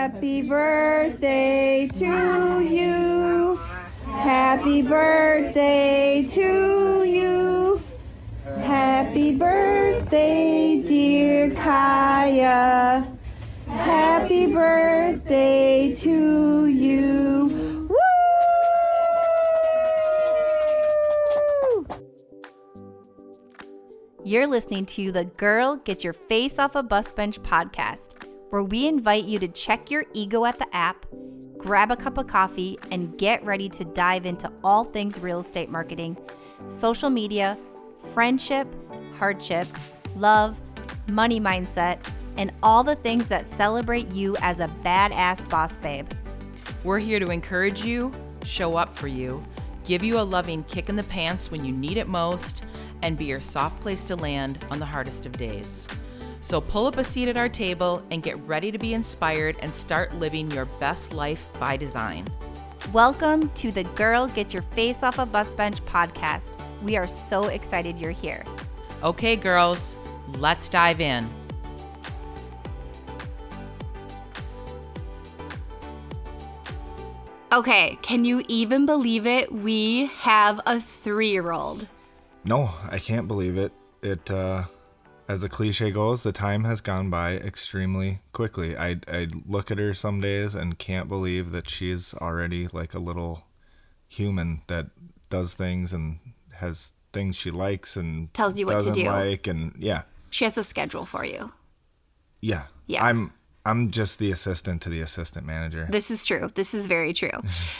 Happy birthday to you. Happy birthday to you. Happy birthday, dear Kaia. Happy birthday to you. Woo! You're listening to the Girl Get Your Face Off a BusBench podcast, where we invite you to check your ego at the app, grab a cup of coffee, and get ready to dive into all things real estate marketing, social media, friendship, hardship, love, money mindset, and all the things that celebrate you as a badass boss babe. We're here to encourage you, show up for you, give you a loving kick in the pants when you need it most, and be your soft place to land on the hardest of days. So pull up a seat at our table and get ready to be inspired and start living your best life by design. Welcome to the Girl Get Your Face Off a BusBench podcast. We are so excited you're here. Okay, girls, let's dive in. Okay, can you even believe it? We have a 3-year-old. No, I can't believe it. As the cliche goes, the time has gone by extremely quickly. I look at her some days and can't believe that she's already like a little human that does things and has things she likes and tells you what to do. Like, and yeah. She has a schedule for you. Yeah. I'm just the assistant to the assistant manager. This is true. This is very true.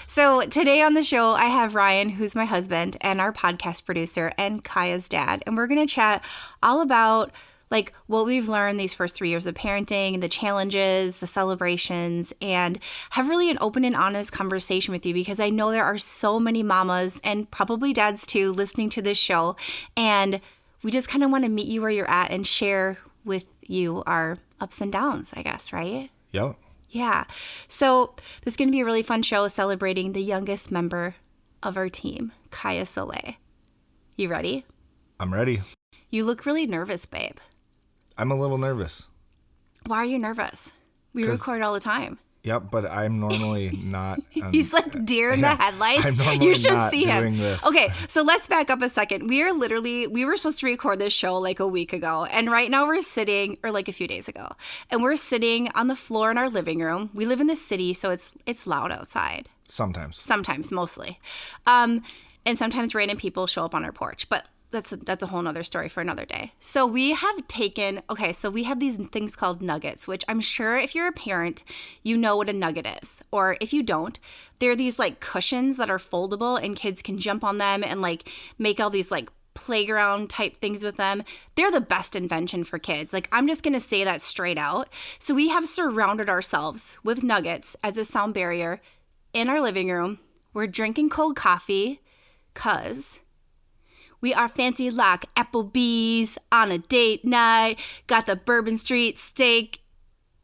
So today on the show, I have Ryan, who's my husband and our podcast producer, and Kaia's dad. And we're going to chat all about like what we've learned these first 3 years of parenting, the challenges, the celebrations, and have really an open and honest conversation with you because I know there are so many mamas and probably dads too listening to this show. And we just kind of want to meet you where you're at and share with you our ups and downs, I guess, right? Yep. Yeah. So this is going to be a really fun show celebrating the youngest member of our team, Kaia Soleil. You ready? I'm ready. You look really nervous, babe. I'm a little nervous. Why are you nervous? We record all the time. Yep, but I'm normally not. He's like deer in the headlights. I'm normally you should not see him. doing this. Okay, so let's back up a second. We were supposed to record this show like a week ago, and right now we're sitting, or like a few days ago, and we're sitting on the floor in our living room. We live in the city, so it's loud outside. Sometimes, mostly, and sometimes random people show up on our porch, but. That's a whole nother story for another day. So we have these things called nuggets, which I'm sure if you're a parent, you know what a nugget is. Or if you don't, they're these like cushions that are foldable and kids can jump on them and like make all these like playground type things with them. They're the best invention for kids. Like I'm just going to say that straight out. So we have surrounded ourselves with nuggets as a sound barrier in our living room. We're drinking cold coffee because... we are fancy like Applebee's on a date night. Got the Bourbon Street steak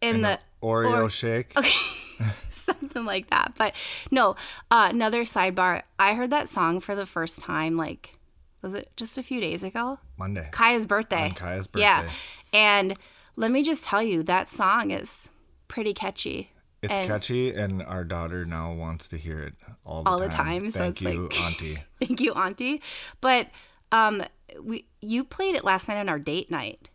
and the Oreo shake. Okay, something like that. But no, another sidebar. I heard that song for the first time, like, was it just a few days ago? Monday. Kaia's birthday. On Kaia's birthday. Yeah. And let me just tell you, that song is pretty catchy. It's catchy, and our daughter now wants to hear it all the time. Thank you, like, Auntie. Thank you, Auntie. But you played it last night on our date night,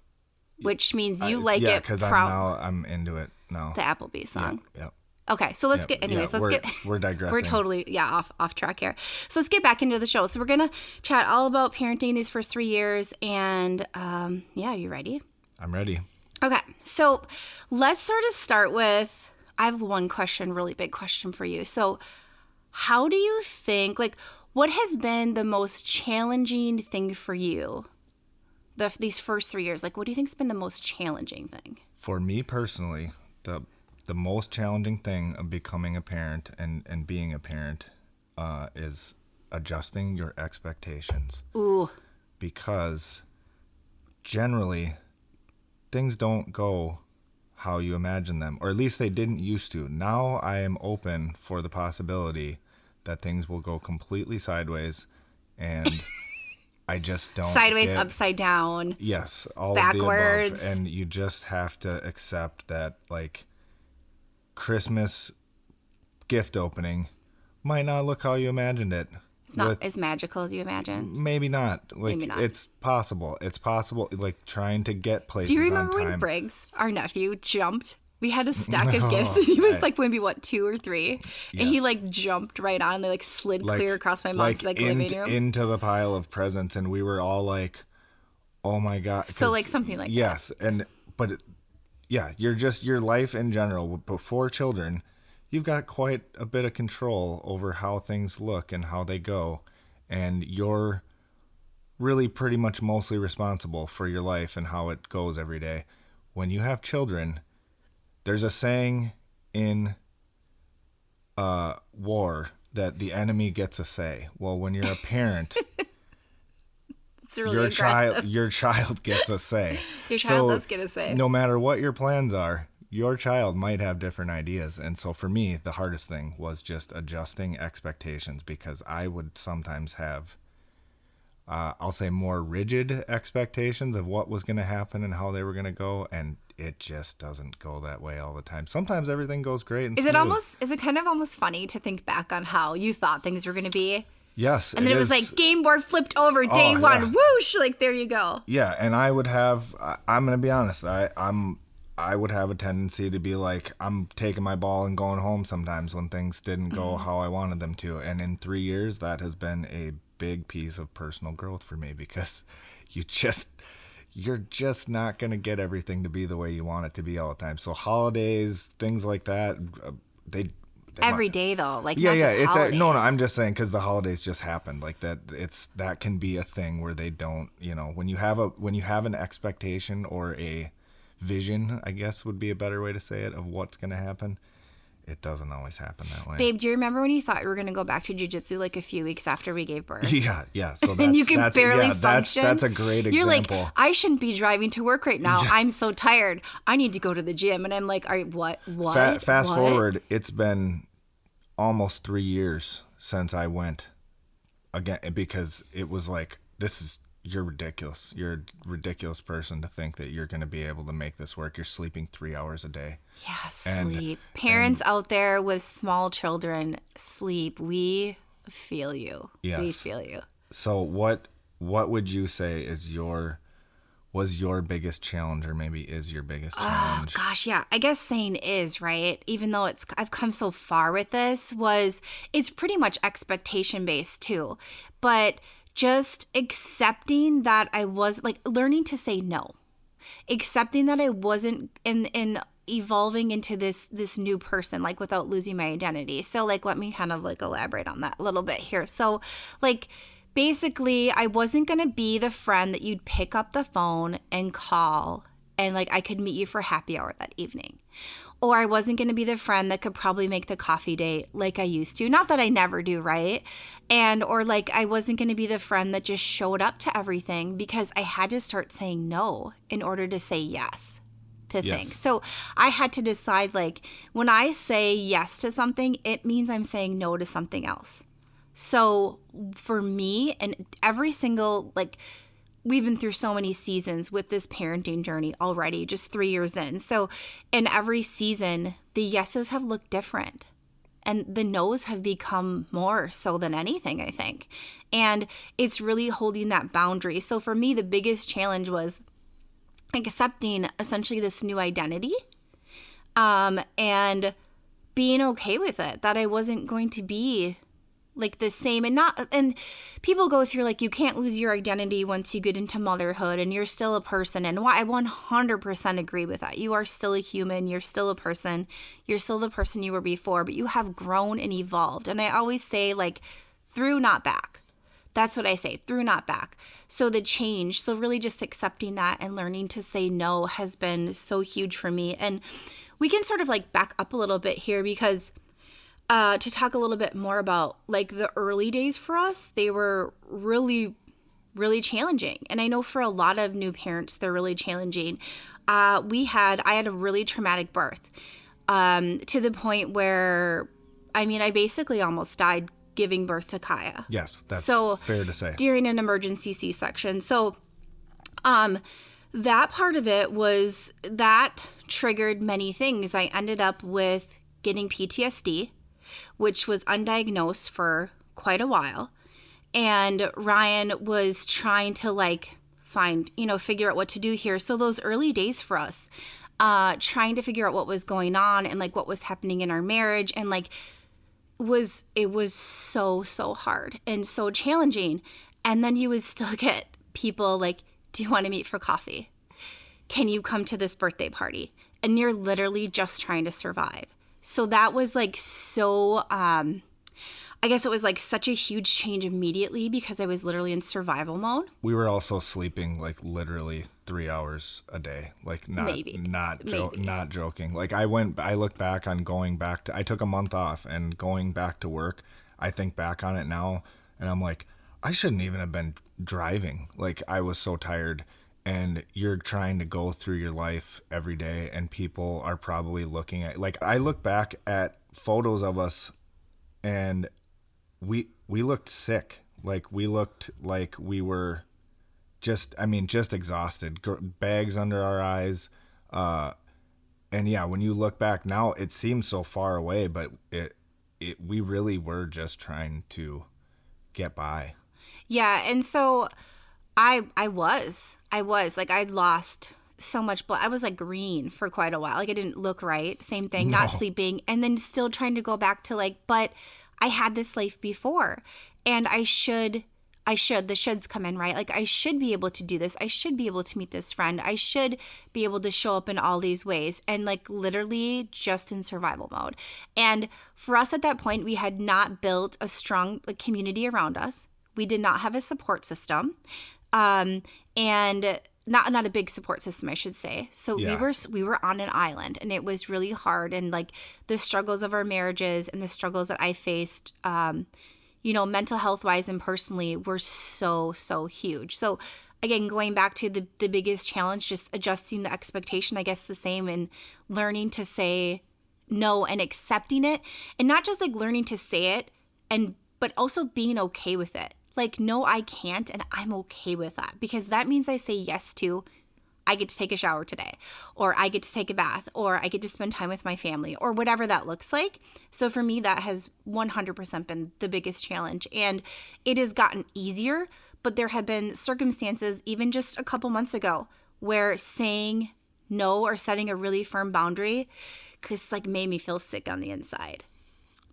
which means you like it. Yeah, because I'm into it now. The Applebee's song. Yep. Okay, so let's get. Anyways, we're digressing. We're totally off track here. So let's get back into the show. So we're gonna chat all about parenting these first 3 years, and you ready? I'm ready. Okay, so let's sort of start with. I have one question, really big question for you. So how do you think, like, what has been the most challenging thing for you these first 3 years? Like, what do you think has been the most challenging thing? For me personally, the most challenging thing of becoming a parent and being a parent is adjusting your expectations. Ooh. Because generally, things don't go how you imagine them, or at least they didn't used to. Now I am open for the possibility that things will go completely sideways, and I just don't sideways, upside down. Yes, all backwards. Of the above, and you just have to accept that, like, Christmas gift opening might not look how you imagined it. It's not as magical as you imagine. Maybe not. Maybe not. It's possible. It's possible. Like trying to get places Do you on remember time. when Briggs, our nephew, jumped? We had a stack of gifts, and he was like maybe 2 or 3, and he like jumped right on. And they like slid clear across my mom's living room into the pile of presents, and we were all like, "Oh my god!" So like something like yes, your life in general before children. You've got quite a bit of control over how things look and how they go. And you're really pretty much mostly responsible for your life and how it goes every day. When you have children, there's a saying in war that the enemy gets a say. Well, when you're a parent, it's really aggressive. your child gets a say. Your child does get a say. No matter what your plans are, your child might have different ideas. And so for me, the hardest thing was just adjusting expectations, because I would sometimes have, I'll say, more rigid expectations of what was going to happen and how they were going to go. And it just doesn't go that way all the time. Sometimes everything goes great and smooth. Is it kind of almost funny to think back on how you thought things were going to be? Yes. And then it was like game board flipped over day one. Yeah. Whoosh! Like, there you go. Yeah. And I would have, I'm going to be honest, I would have a tendency to be like, I'm taking my ball and going home sometimes when things didn't go how I wanted them to. And in 3 years, that has been a big piece of personal growth for me, because you're just not going to get everything to be the way you want it to be all the time. So holidays, things like that, they every day though, like yeah, not yeah. just holidays. No, I'm just saying, because the holidays just happened like that. That can be a thing where they don't, when you have an expectation or a vision, I guess would be a better way to say it, of what's going to happen. It doesn't always happen that way. Babe, do you remember when you thought you were going to go back to jiu-jitsu like a few weeks after we gave birth? Yeah. So and you can barely function. That's a great example. You're like, I shouldn't be driving to work right now. Yeah. I'm so tired. I need to go to the gym. And I'm like, what? Fast forward, it's been almost 3 years since I went again, because it was like, you're ridiculous. You're a ridiculous person to think that you're going to be able to make this work. You're sleeping 3 hours a day. Yeah, sleep. Parents out there with small children, sleep. We feel you. Yes. We feel you. So what would you say was your biggest challenge, or maybe is your biggest challenge? Oh, gosh, yeah. I guess saying is, right? Even though I've come so far with this, it's pretty much expectation based too. But just accepting that I was like learning to say no, accepting that I wasn't in evolving into this new person, like without losing my identity. So like, let me kind of like elaborate on that a little bit here. So like, basically I wasn't going to be the friend that you'd pick up the phone and call and like I could meet you for happy hour that evening. Or I wasn't going to be the friend that could probably make the coffee date like I used to. Not that I never do, right? Or like I wasn't going to be the friend that just showed up to everything, because I had to start saying no in order to say yes to things. So I had to decide, like, when I say yes to something, it means I'm saying no to something else. So for me, and every single, like, we've been through so many seasons with this parenting journey already, just 3 years in. So in every season, the yeses have looked different and the no's have become more so than anything, I think. And it's really holding that boundary. So for me, the biggest challenge was accepting essentially this new identity, and being okay with it, that I wasn't going to be like the same. And people go through like, you can't lose your identity once you get into motherhood and you're still a person. And I 100% agree with that. You are still a human. You're still a person. You're still the person you were before, but you have grown and evolved. And I always say, like, through, not back. That's what I say, through, not back. So the change, so really just accepting that and learning to say no has been so huge for me. And we can sort of like back up a little bit here, because to talk a little bit more about like the early days for us, they were really, really challenging. And I know for a lot of new parents, they're really challenging. I had a really traumatic birth, to the point where, I basically almost died giving birth to Kaia. Yes, that's fair to say. During an emergency C-section. So that part of it that triggered many things. I ended up with getting PTSD, which was undiagnosed for quite a while. And Ryan was trying to like figure out what to do here. So those early days for us, trying to figure out what was going on and like what was happening in our marriage, and like it was so hard and so challenging. And then you would still get people like, do you want to meet for coffee? Can you come to this birthday party? And you're literally just trying to survive. So that was like so, I guess it was like such a huge change immediately because I was literally in survival mode. We were also sleeping like literally 3 hours a day. Like not joking. Like I looked back on I took a month off and going back to work. I think back on it now and I'm like, I shouldn't even have been driving. Like I was so tired. And you're trying to go through your life every day and people are probably looking at, like I look back at photos of us and we looked sick. Like we looked like we were just exhausted, bags under our eyes. And yeah, when you look back now, it seems so far away, but we really were just trying to get by. Yeah. And so I was like, I'd lost so much blood. I was like green for quite a while. Like I didn't look right. Same thing, not sleeping. And then still trying to go back to like, but I had this life before and the shoulds come in, right? Like I should be able to do this. I should be able to meet this friend. I should be able to show up in all these ways, and like literally just in survival mode. And for us at that point, we had not built a strong community around us. We did not have a support system. And not a big support system, I should say. So yeah. we were on an island, and it was really hard. And like the struggles of our marriages and the struggles that I faced, mental health wise and personally were so huge. So again, going back to the biggest challenge, just adjusting the expectation, I guess the same, and learning to say no and accepting it, and not just like learning to say it, but also being okay with it. Like, no, I can't, and I'm okay with that, because that means I say yes to, I get to take a shower today, or I get to take a bath, or I get to spend time with my family, or whatever that looks like. So for me, that has 100% been the biggest challenge, and it has gotten easier, but there have been circumstances, even just a couple months ago, where saying no or setting a really firm boundary just like made me feel sick on the inside.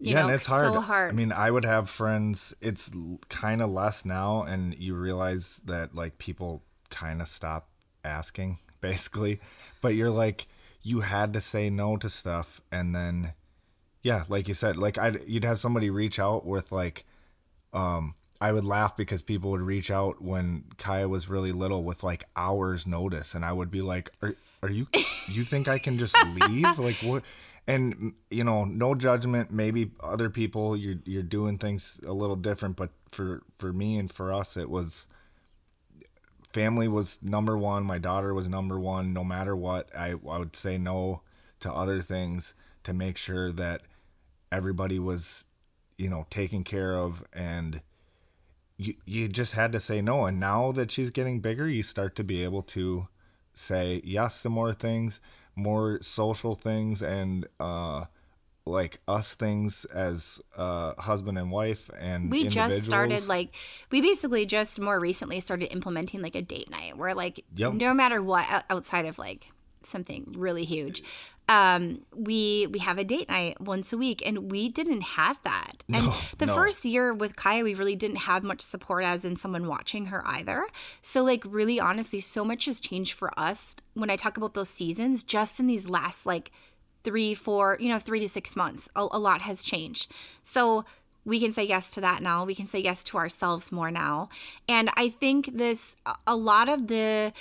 And it's hard. So hard. I mean, I would have friends, it's kind of less now, and you realize that like people kind of stop asking basically, but you're like, you had to say no to stuff. And then, yeah, like you said, like you'd have somebody reach out with like, I would laugh because people would reach out when Kaia was really little with like hours notice. And I would be like, are you think I can just leave? Like what? And, no judgment. Maybe other people, you're doing things a little different. But for me and for us, it was family was number one. My daughter was number one. No matter what, I would say no to other things to make sure that everybody was, taken care of. And you just had to say no. And now that she's getting bigger, you start to be able to say yes to more things, more social things, and like us things as husband and wife and we individuals. Just started we basically just more recently started implementing like a date night where like no matter what, outside of like something really huge, we have a date night once a week, and we didn't have that. And the first year with Kaia, we really didn't have much support as in someone watching her either. So like really honestly, so much has changed for us when I talk about those seasons just in these last like 3 to 6 months. A lot has changed. So we can say yes to that now. We can say yes to ourselves more now. And I think a lot of the,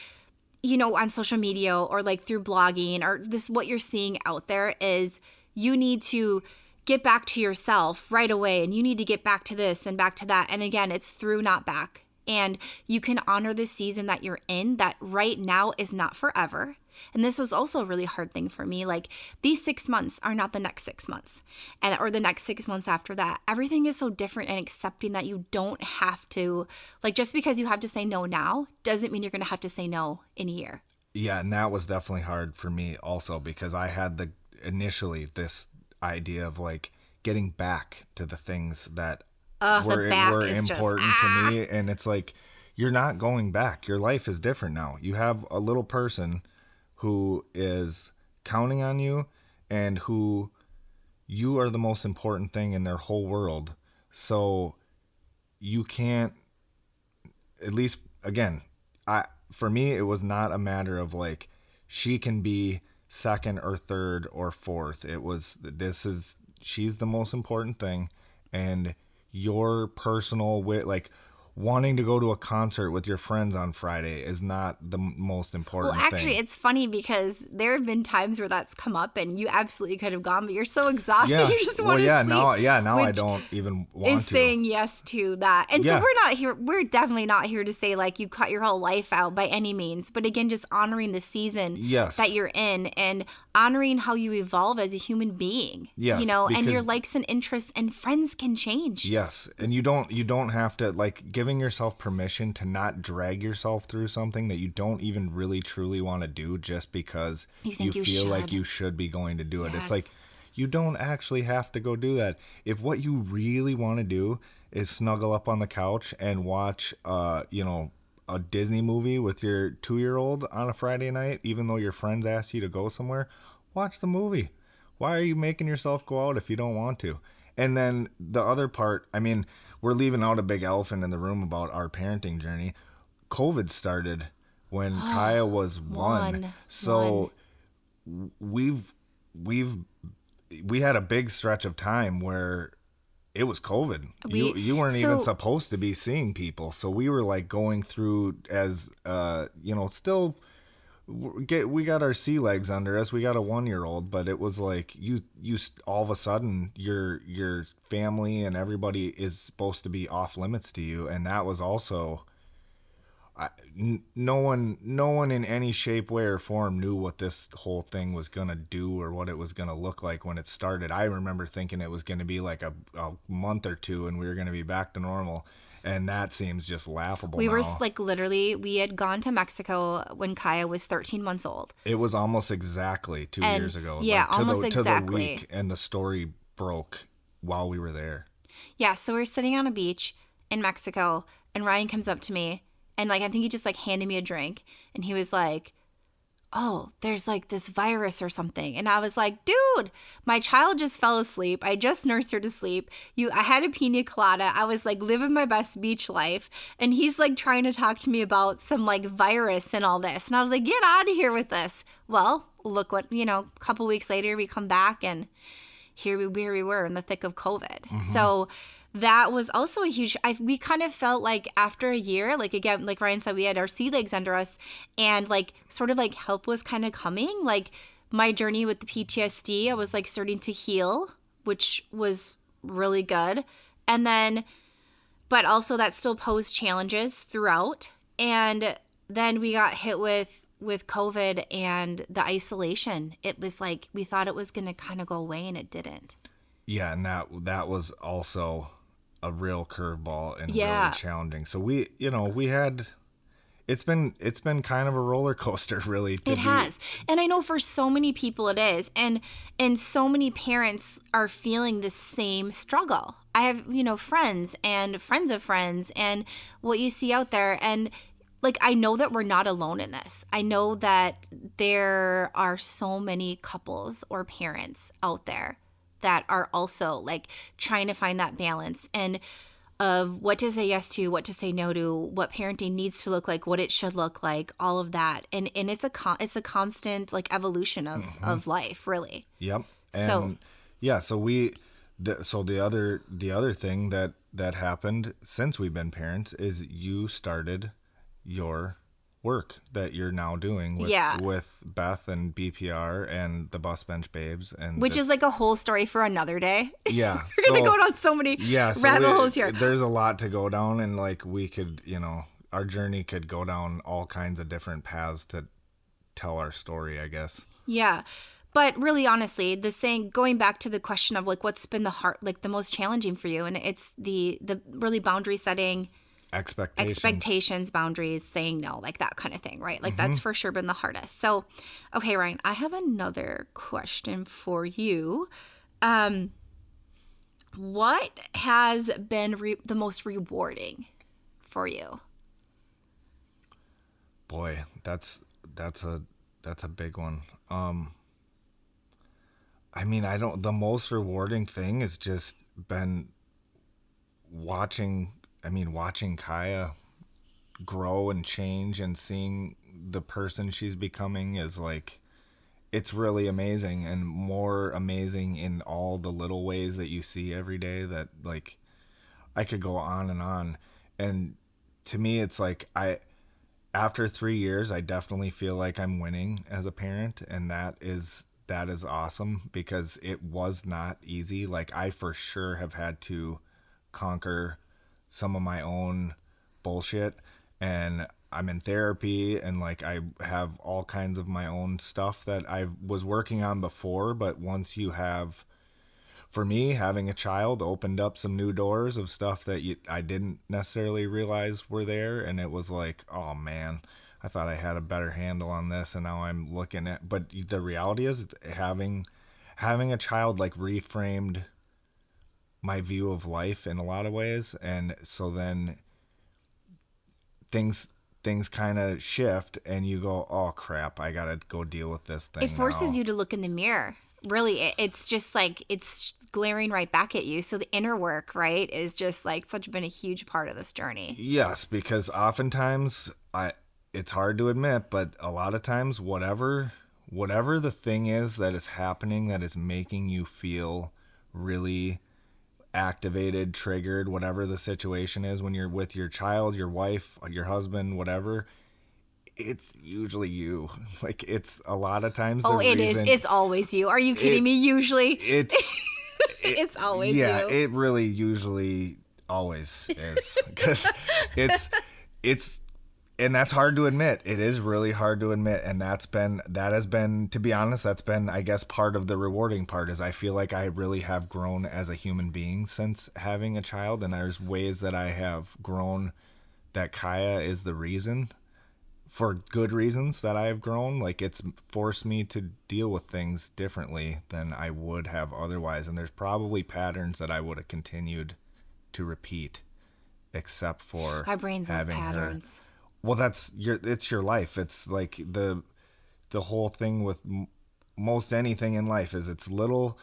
on social media or like through blogging or what you're seeing out there is you need to get back to yourself right away, and you need to get back to this and back to that. And again, it's through, not back. And you can honor the season that you're in, that right now is not forever. And this was also a really hard thing for me. Like these 6 months are not the next 6 months or the next 6 months after that. Everything is so different, and accepting that you don't have to, like, just because you have to say no now doesn't mean you're going to have to say no in a year. Yeah. And that was definitely hard for me also, because I had initially this idea of like getting back to the things that The back were is important just, to me. And it's like, you're not going back. Your life is different now. You have a little person who is counting on you and who you are the most important thing in their whole world. So you can't, at least again, for me, it was not a matter of like, she can be second or third or fourth. It was, she's the most important thing. And your personal like wanting to go to a concert with your friends on Friday is not the most important Well, actually, thing. it's funny because there have been times where that's come up and you absolutely could have gone, but you're so exhausted. Yeah. You just Well, want to yeah, sleep. now I which don't even want is to. saying yes to that. And Yeah. so we're definitely not here to say like you cut your whole life out by any means, but again, just honoring the season Yes. that you're in and honoring how you evolve as a human being. Yes, You know, and your because- likes and interests and friends can change. Yes, and you don't have to, like, giving yourself permission to not drag yourself through something that you don't even really truly want to do just because You think you feel like should. you should be going to do it. Yes. It's like, you don't actually have to go do that. If what you really want to do is snuggle up on the couch and watch a Disney movie with your 2-year-old on a Friday night, even though your friends asked you to go somewhere, watch the movie. Why are you making yourself go out if you don't want to? And then the other part, I mean, we're leaving out a big elephant in the room about our parenting journey. COVID started when Kaia was one. So we had a big stretch of time where it was COVID. You weren't even supposed to be seeing people. So we were like going through as still we got our sea legs under us. We got a 1-year-old, but it was like you all of a sudden your family and everybody is supposed to be off limits to you, and that was also no one in any shape, way, or form knew what this whole thing was gonna do or what it was gonna look like when it started. I remember thinking it was gonna be like a month or two, and we were gonna be back to normal. And that seems just laughable. We now. were like literally, we had gone to Mexico when Kaia was 13 months old. It was almost exactly 2 years ago. Yeah, like, almost to exactly. the week, and the story broke while we were there. Yeah, so we're sitting on a beach in Mexico, and Ryan comes up to me, and like I think he just like handed me a drink, and he was like, "Oh, there's like this virus or something." And I was like, "Dude, my child just fell asleep. I just nursed her to sleep. I had a pina colada. I was like living my best beach life." And he's like trying to talk to me about some like virus and all this. And I was like, "Get out of here with this." Well, look what, a couple weeks later we come back and here we were in the thick of COVID. Mm-hmm. So that was also a huge, we kind of felt like after a year, like again, like Ryan said, we had our sea legs under us and like sort of like help was kind of coming. Like my journey with the PTSD, I was like starting to heal, which was really good. And then, but also that still posed challenges throughout. And then we got hit with COVID and the isolation. It was like, we thought it was going to kind of go away and it didn't. Yeah, and that was also a real curveball and Yeah. really challenging. So we had, it's been kind of a roller coaster, really. It has. And I know for so many people it is. And so many parents are feeling the same struggle. I have, friends and friends of friends and what you see out there. And like, I know that we're not alone in this. I know that there are so many couples or parents out there that are also like trying to find that balance and of what to say yes to, what to say no to, what parenting needs to look like, what it should look like, all of that. And it's a constant like evolution of life, really. Yep. And So- yeah, so the other thing that happened since we've been parents is you started your work that you're now doing with Beth and BPR and the BusBench Babes, and Which is like a whole story for another day. yeah, We're going to go down so many rabbit holes here. There's a lot to go down, and like we could, our journey could go down all kinds of different paths to tell our story, I guess. Yeah. But really, honestly, going back to the question of like, what's been the most challenging for you? And it's the really boundary setting, expectations, boundaries, saying no, like that kind of thing, right? Like that's for sure been the hardest. So, okay, Ryan, I have another question for you. What has been the most rewarding for you? Boy, that's a big one. I mean, the most rewarding thing has just been watching Kaia grow and change, and seeing the person she's becoming is like, it's really amazing, and more amazing in all the little ways that you see every day, that like I could go on and on. And to me, it's like, after 3 years, I definitely feel like I'm winning as a parent, and that is awesome, because it was not easy. Like, I for sure have had to conquer some of my own bullshit, and I'm in therapy, and like I have all kinds of my own stuff that I was working on before. But once you have, for me, having a child opened up some new doors of stuff that I didn't necessarily realize were there. And it was like, oh man, I thought I had a better handle on this, and now I'm looking at, but the reality is, having a child like reframed my view of life in a lot of ways. And so then things kind of shift, and you go, oh crap, I gotta go deal with this thing. It forces now. you to look in the mirror. Really, it's just like, it's glaring right back at you. So the inner work, right, is just like been a huge part of this journey. Yes, because oftentimes it's hard to admit, but a lot of times, whatever the thing is that is happening that is making you feel really activated, triggered, whatever the situation is, when you're with your child, your wife, your husband, whatever, it's usually you. Like, it's a lot of times the it reason, is. It's always you. Are you kidding me? Usually. It's always you. Yeah, it really usually always is. Because it's and that's hard to admit. It is really hard to admit. And that has been, to be honest, that's been, I guess, part of the rewarding part, is I feel like I really have grown as a human being since having a child. And there's ways that I have grown that Kaia is the reason, for good reasons, that I have grown. Like, it's forced me to deal with things differently than I would have otherwise. And there's probably patterns that I would have continued to repeat, except for our brains have having patterns. her. Well, it's your life. It's like the whole thing with most anything in life is, it's little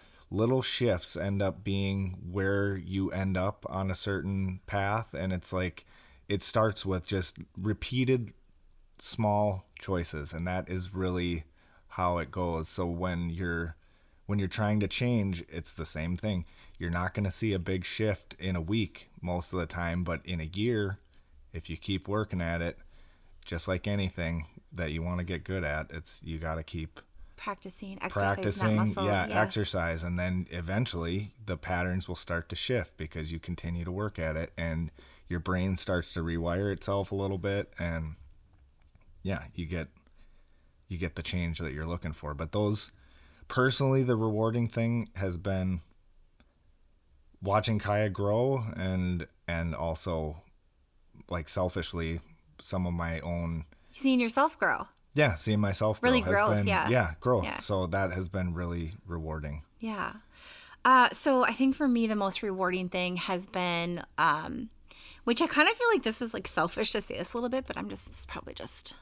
shifts end up being where you end up on a certain path. And it's like, it starts with just repeated small choices, and that is really how it goes. So when you're trying to change, it's the same thing. You're not going to see a big shift in a week most of the time, but in a year, if you keep working at it, just like anything that you want to get good at, you got to keep practicing that muscle. Exercise, and then eventually the patterns will start to shift because you continue to work at it, and your brain starts to rewire itself a little bit, and you get the change that you're looking for. But personally, the rewarding thing has been watching Kaia grow, and also, like, selfishly, some of my own, seeing yourself grow. Yeah, seeing myself grow. Really has growth, been, yeah. Growth. Yeah. So that has been really rewarding. Yeah. So I think for me, the most rewarding thing has been, which I kind of feel like this is like selfish to say this a little bit, but it's probably just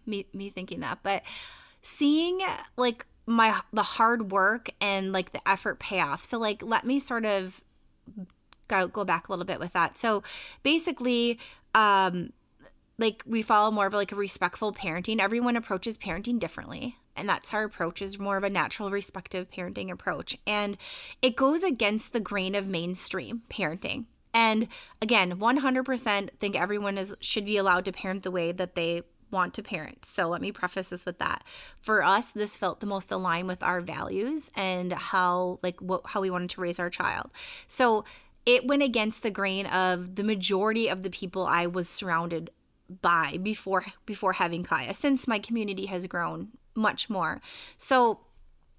me thinking that. But seeing like the hard work and like the effort pay off. So like, let me sort of go back a little bit with that. So basically, like we follow more of like a respectful parenting. Everyone approaches parenting differently. And that's our approach, is more of a natural, respective parenting approach. And it goes against the grain of mainstream parenting. And again, 100% think everyone should be allowed to parent the way that they want to parent. So let me preface this with that. For us, this felt the most aligned with our values and how we wanted to raise our child. So it went against the grain of the majority of the people I was surrounded by before having Kaia, since my community has grown much more. So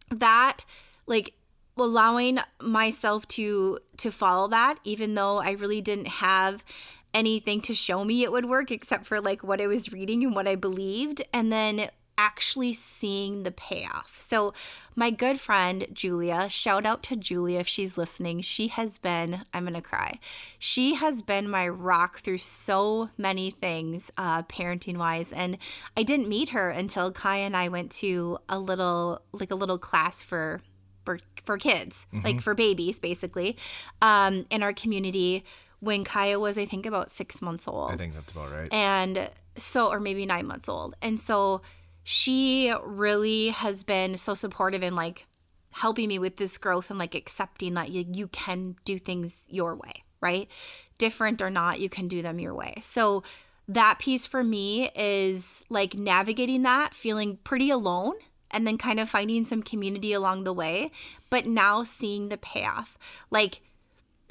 that, like, allowing myself to follow that, even though I really didn't have anything to show me it would work except for like what I was reading and what I believed. And then actually seeing the payoff. So my good friend Julia, shout out to Julia if she's listening. She has been, I'm going to cry. She has been my rock through so many things, parenting wise. And I didn't meet her until Kaia and I went to a little class for kids, like for babies, basically, in our community when Kaia was, I think, about 6 months old. I think that's about right. And so, or maybe 9 months old. And so she really has been so supportive in like helping me with this growth and like accepting that you can do things your way, right? Different or not, you can do them your way. So that piece for me is like navigating that, feeling pretty alone, and then kind of finding some community along the way, but now seeing the payoff, like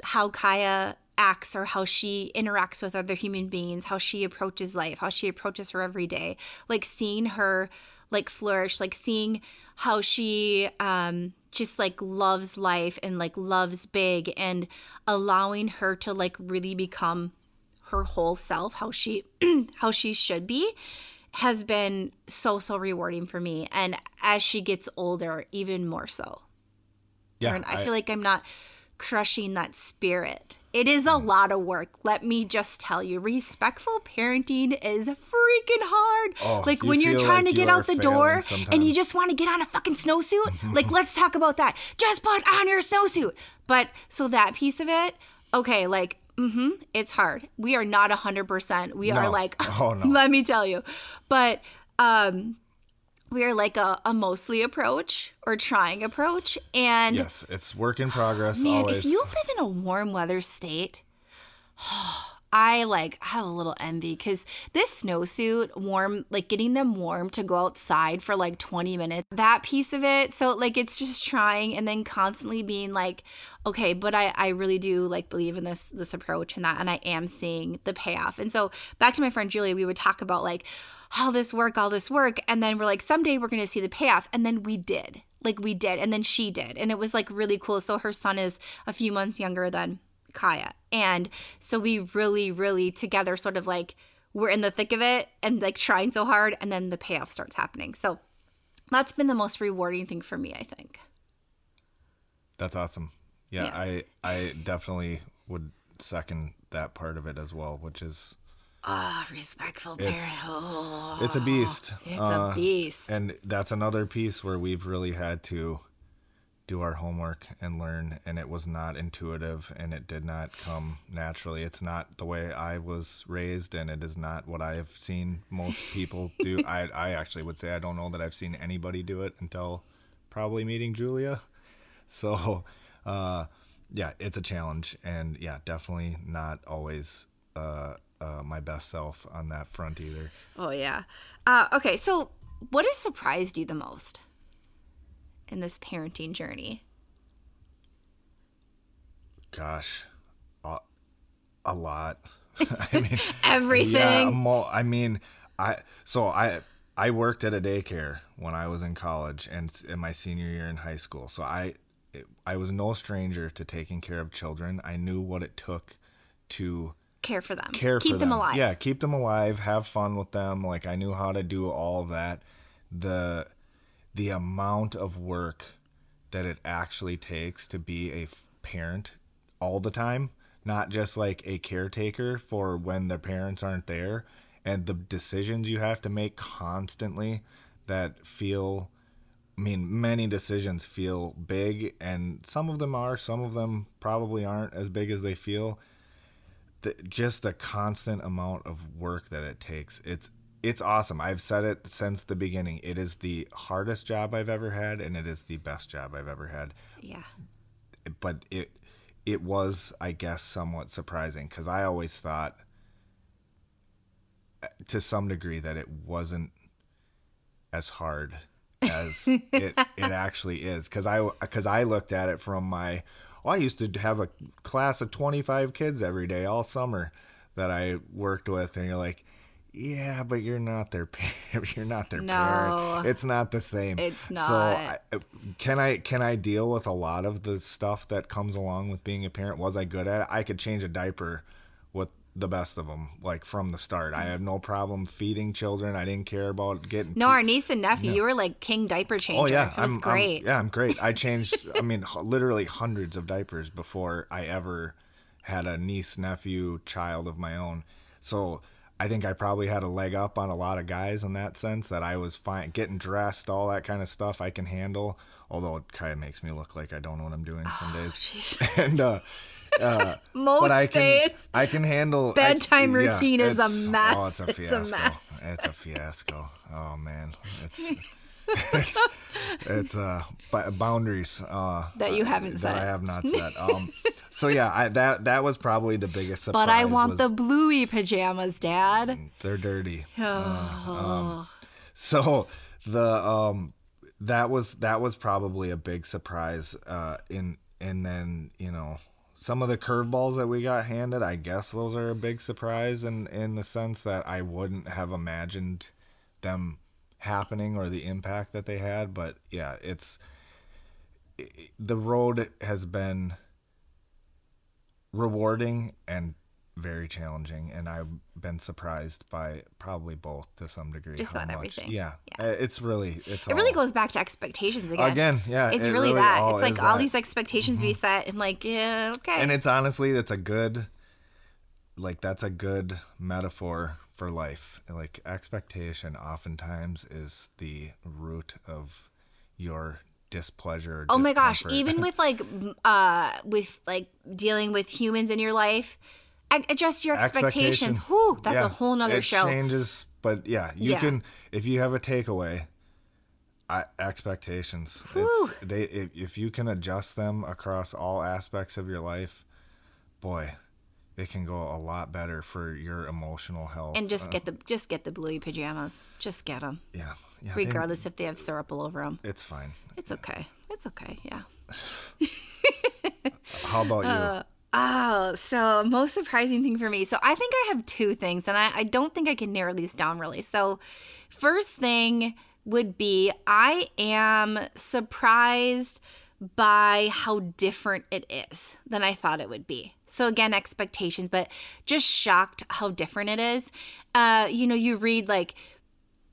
how Kaia acts or how she interacts with other human beings, how she approaches life, how she approaches her every day, like seeing her like flourish, like seeing how she just like loves life and like loves big, and allowing her to like really become her whole self, how she should be, has been so rewarding for me. And as she gets older, even more so. Yeah, and I feel like I'm not crushing that spirit. It is a lot of work. Let me just tell you, respectful parenting is freaking hard. Oh, like you when you're feel trying like to get you out are the door failing and you sometimes. just want to get on a fucking snowsuit. Like, let's talk about that. Just put on your snowsuit. But so that piece of it, okay, like, it's hard. We are not 100%. We are No. like, Oh, no. let me tell you. But we are like a mostly approach or trying approach. And Yes, it's work in progress. man, always. if you live in a warm weather state, I like have a little envy, because this snowsuit warm, like getting them warm to go outside for like 20 minutes, that piece of it. So like, it's just trying and then constantly being like, okay, but I really do like believe in this approach and that, and I am seeing the payoff. And so back to my friend Julia, we would talk about like all this work. And then we're like, someday we're going to see the payoff. And then we did. And then she did. And it was like really cool. So her son is a few months younger than Kaia. And so we really together sort of like we're in the thick of it and like trying so hard, and then the payoff starts happening. So that's been the most rewarding thing for me, I think. That's awesome. Yeah. I definitely would second that part of it as well, which is Respectful parent. it's a beast. It's a beast. And that's another piece where we've really had to do our homework and learn, and it was not intuitive and it did not come naturally. It's not the way I was raised, and it is not what I have seen most people do. I actually would say I don't know that I've seen anybody do it until probably meeting Julia. So yeah, it's a challenge, and yeah, definitely not always my best self on that front either. Oh yeah. Okay, so what has surprised you the most in this parenting journey? Gosh, a lot. I mean, Everything. Yeah, I mean, I worked at a daycare when I was in college and in my senior year in high school. So I was no stranger to taking care of children. I knew what it took to Care for them. keep them alive. Yeah, keep them alive, have fun with them. Like, I knew how to do all of that. The amount of work that it actually takes to be a parent all the time, not just like a caretaker for when the parents aren't there, and the decisions you have to make constantly that feel, I mean, many decisions feel big, and some of them probably aren't as big as they feel. Just the constant amount of work that it takes. It's awesome. I've said it since the beginning. It is the hardest job I've ever had, and it is the best job I've ever had. Yeah. But it was, I guess, somewhat surprising, because I always thought, to some degree, that it wasn't as hard as it actually is. Because I looked at it from I used to have a class of 25 kids every day all summer that I worked with, and you're like, yeah, but you're not their parent. You're not their parent. It's not the same. It's not. So can I deal with a lot of the stuff that comes along with being a parent? Was I good at it? I could change a diaper the best of them, like from the start. I had no problem feeding children. I didn't care about getting. No, our niece and nephew, you were like king diaper changer. Oh yeah, it was great. I'm great. I changed, I mean, literally hundreds of diapers before I ever had a niece, nephew, child of my own. So I think I probably had a leg up on a lot of guys in that sense, that I was fine getting dressed, all that kind of stuff I can handle. Although it kind of makes me look like I don't know what I'm doing some days. Jeez. And Most but days. I can handle Bedtime routine is a mess. Oh, it's a fiasco. It's a mess. It's a fiasco. Oh man, it's boundaries that you haven't set. That I have not set. So yeah, that was probably the biggest surprise. But I want the bluey pajamas, Dad. They're dirty. So the that was probably a big surprise. And then some of the curveballs that we got handed, I guess those are a big surprise in the sense that I wouldn't have imagined them happening or the impact that they had. But yeah, the road has been rewarding and very challenging, and I've been surprised by probably both to some degree. Just about everything. Yeah. It really goes back to expectations again. Yeah, it's it really that. all it's like is all that. these expectations we set, and like, yeah, okay. And it's honestly, that's a good metaphor for life. Like, expectation oftentimes is the root of your displeasure. Oh my gosh, discomfort. even with dealing with humans in your life, adjust your expectations. Whew, that's a whole nother show. It changes, but yeah, you can, if you have a takeaway, expectations. If you can adjust them across all aspects of your life, boy, it can go a lot better for your emotional health. And just get the bluey pajamas. Just get them. Yeah. Regardless if they have syrup all over them. It's fine. It's okay. Yeah. How about you? So most surprising thing for me. So I think I have two things, and I don't think I can narrow these down really. So first thing would be I am surprised by how different it is than I thought it would be. So again, expectations, but just shocked how different it is. You read like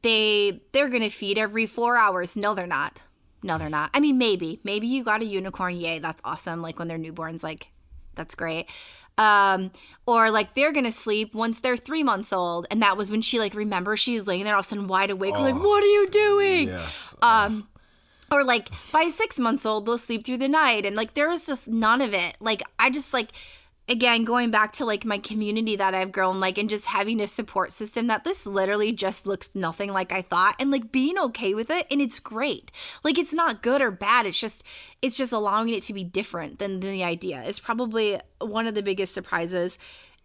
they're going to feed every 4 hours. No, they're not. I mean, maybe you got a unicorn. Yay. That's awesome. Like when they're newborns, like that's great. Or like they're going to sleep once they're 3 months old. And that was when she like, remembers she's laying there all of a sudden wide awake. Like, what are you doing? Yes. Or like by 6 months old, they'll sleep through the night. And like, there was just none of it. Like, I just like, again, going back to like my community that I've grown, like, and just having a support system that this literally just looks nothing like I thought, and like being okay with it. And it's great. Like, it's not good or bad. It's just allowing it to be different than the idea. It's probably one of the biggest surprises.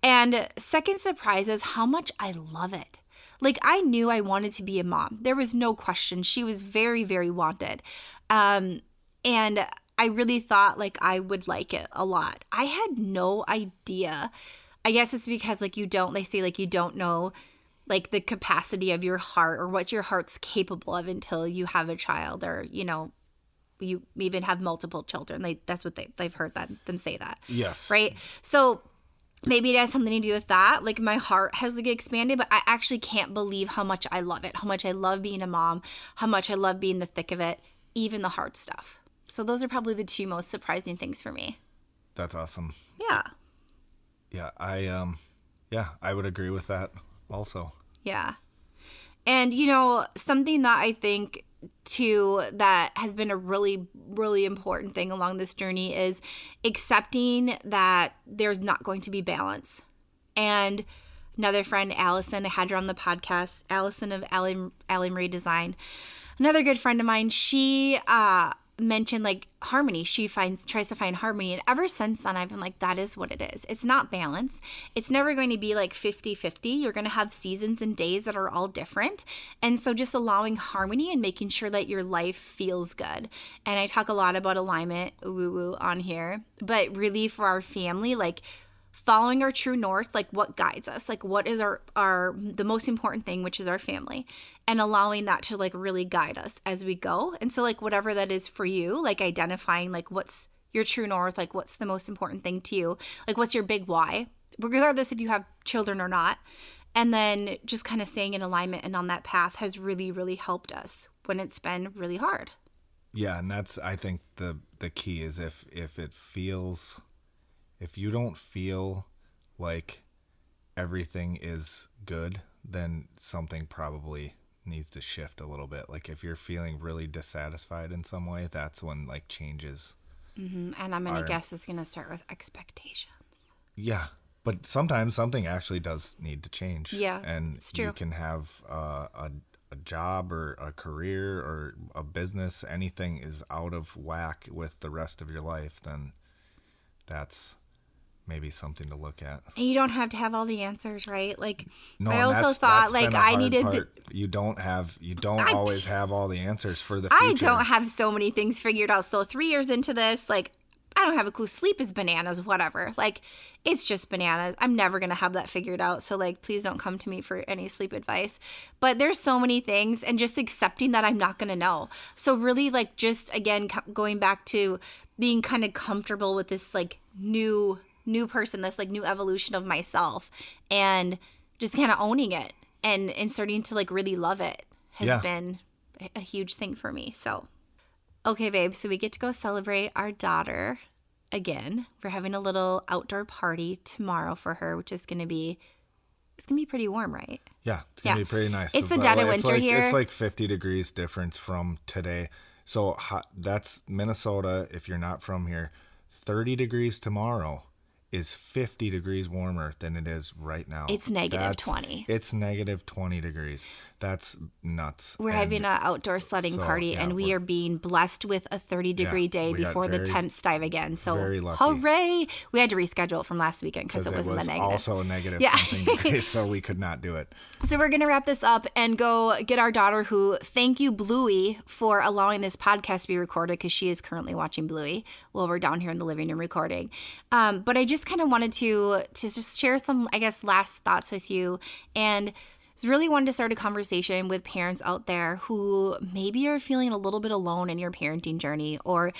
And second surprise is how much I love it. Like, I knew I wanted to be a mom. There was no question. She was very, very wanted. And I really thought like I would like it a lot. I had no idea. I guess it's because like they say like you don't know like the capacity of your heart or what your heart's capable of until you have a child, or, you even have multiple children. That's what they've heard them say that. Yes. Right. So maybe it has something to do with that. Like my heart has like expanded, but I actually can't believe how much I love it, how much I love being a mom, how much I love being in the thick of it, even the hard stuff. So those are probably the two most surprising things for me. That's awesome. Yeah. Yeah, I would agree with that also. Yeah. And something that I think too that has been a really, really important thing along this journey is accepting that there's not going to be balance. And another friend, Allison, I had her on the podcast, Allison of Allie Marie Design. Another good friend of mine, she mentioned like harmony. She tries to find harmony. And ever since then, I've been like, that is what it is. It's not balance. It's never going to be like 50-50. You're going to have seasons and days that are all different. And so just allowing harmony and making sure that your life feels good. And I talk a lot about alignment, woo-woo on here, but really for our family, like following our true north, like what guides us, like what is the most important thing, which is our family, and allowing that to like really guide us as we go. And so like whatever that is for you, like identifying like what's your true north, like what's the most important thing to you, like what's your big why, regardless if you have children or not. And then just kind of staying in alignment and on that path has really, really helped us when it's been really hard. Yeah, and that's, I think, the key is if you don't feel like everything is good, then something probably needs to shift a little bit. Like if you're feeling really dissatisfied in some way, that's when like changes. Mm-hmm. And I'm going to guess it's going to start with expectations. Yeah. But sometimes something actually does need to change. Yeah, and it's true. You can have a job or a career or a business, anything is out of whack with the rest of your life, then that's maybe something to look at. And you don't have to have all the answers, right? Like, No, I also thought like I needed you don't always have all the answers for the future. I don't have so many things figured out. So 3 years into this, like, I don't have a clue. Sleep is bananas, whatever. Like, it's just bananas. I'm never going to have that figured out. So, like, please don't come to me for any sleep advice. But there's so many things, and just accepting that I'm not going to know. So really, like, just, again, going back to being kind of comfortable with this, like, new person, this, like, new evolution of myself, and just kind of owning it and starting to, like, really love it has been a huge thing for me. So. Okay, babe, so we get to go celebrate our daughter again. We're having a little outdoor party tomorrow for her, which is going to be, it's going to be pretty warm, right? Yeah, it's going to be pretty nice. It's the dead of winter here. It's like 50 degrees difference from today. So that's Minnesota, if you're not from here. 30 degrees tomorrow is 50 degrees warmer than it is right now. It's negative 20. It's negative 20 degrees. That's nuts. We're having an outdoor sledding party, and we are being blessed with a 30-degree day before the temps dive again. So, very lucky. Hooray! We had to reschedule it from last weekend because it was in the negative. Also negative something degrees, so we could not do it. So we're going to wrap this up and go get our daughter, who, thank you, Bluey, for allowing this podcast to be recorded, because she is currently watching Bluey while we're down here in the living room recording. But I just kind of wanted to just share some, I guess, last thoughts with you, and really wanted to start a conversation with parents out there who maybe are feeling a little bit alone in your parenting journey, or,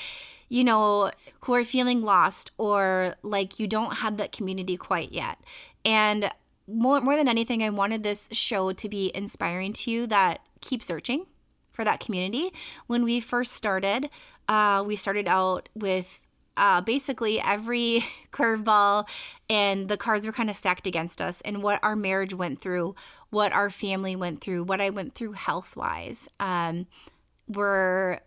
you know, who are feeling lost, or like you don't have that community quite yet. And more than anything, I wanted this show to be inspiring to you that keep searching for that community. When we first started, we started out with basically every curveball, and the cards were kind of stacked against us, and what our marriage went through, what our family went through, what I went through health-wise, were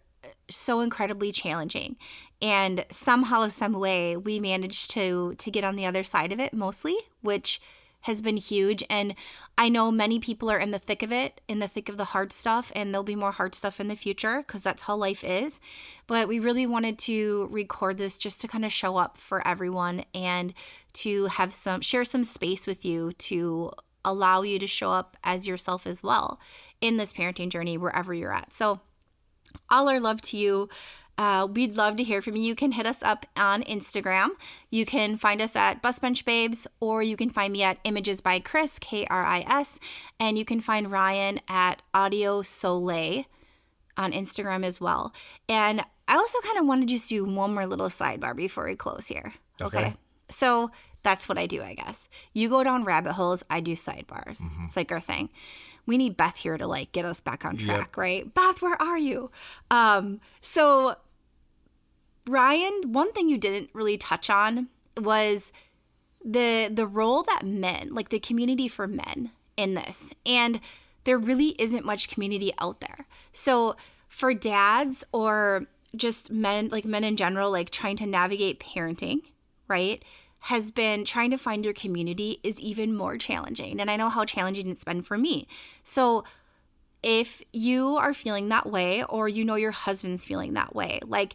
so incredibly challenging. And somehow, some way, we managed to get on the other side of it mostly, which has been huge. And I know many people are in the thick of it, in the thick of the hard stuff, and there'll be more hard stuff in the future, because that's how life is. But we really wanted to record this just to kind of show up for everyone, and to have share some space with you, to allow you to show up as yourself as well in this parenting journey, wherever you're at. So all our love to you. We'd love to hear from you. You can hit us up on Instagram. You can find us at BusBench Babes, or you can find me at Images by Kris, Kris, and you can find Ryan at Kaia Soleil on Instagram as well. And I also kind of want to just do one more little sidebar before we close here. Okay. So that's what I do, I guess. You go down rabbit holes, I do sidebars. Mm-hmm. It's like our thing. We need Beth here to like get us back on track, right? Beth, where are you? So Ryan, one thing you didn't really touch on was the role that men, like the community for men in this. And there really isn't much community out there. So for dads, or just men, like men in general, like trying to navigate parenting, right, has been trying to find your community is even more challenging. And I know how challenging it's been for me. So if you are feeling that way, or you know your husband's feeling that way, like,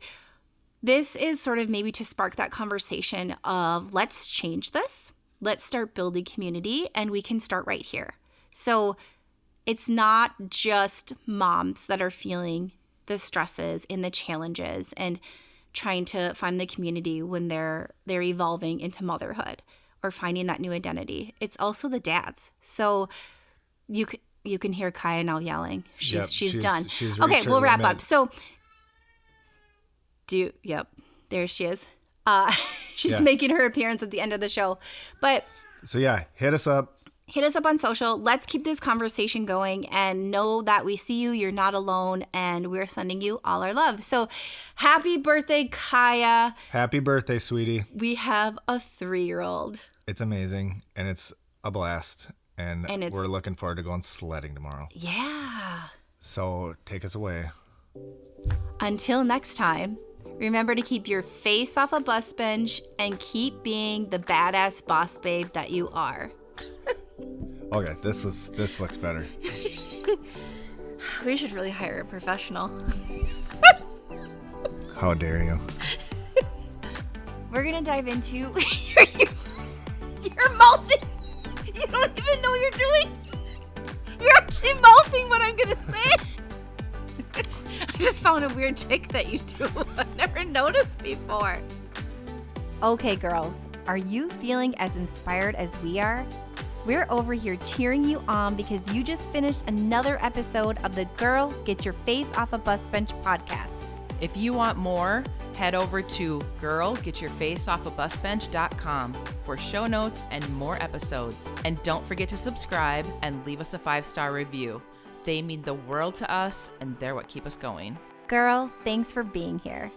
this is sort of maybe to spark that conversation of, let's change this. Let's start building community, and we can start right here. So it's not just moms that are feeling the stresses and the challenges and trying to find the community when they're evolving into motherhood or finding that new identity. It's also the dads. So you can hear Kaia now yelling. She's done. Okay, we'll wrap up. So there she is. She's Yeah. making her appearance at the end of the show. But So yeah, hit us up. hit us up on social. Let's keep this conversation going and know that we see you. You're not alone. And we're sending you all our love. So happy birthday, Kaia. Happy birthday, sweetie. We have a 3-year-old. It's amazing, and it's a blast. And it's- we're looking forward to going sledding tomorrow. Yeah. So take us away. Until next time, remember to keep your face off a bus bench and keep being the badass boss babe that you are. Okay, this looks better. We should really hire a professional. How dare you? We're going to dive into your mouthing. You don't even know what you're doing. You're actually mouthing what I'm going to say. I just found a weird tick that you do. I've never noticed before. Okay, girls, are you feeling as inspired as we are? We're over here cheering you on because you just finished another episode of the Girl Get Your Face Off a Bus Bench podcast. If you want more, head over to girlgetyourfaceoffabusbench.com for show notes and more episodes. And don't forget to subscribe and leave us a 5-star review. They mean the world to us, and they're what keep us going. Girl, thanks for being here.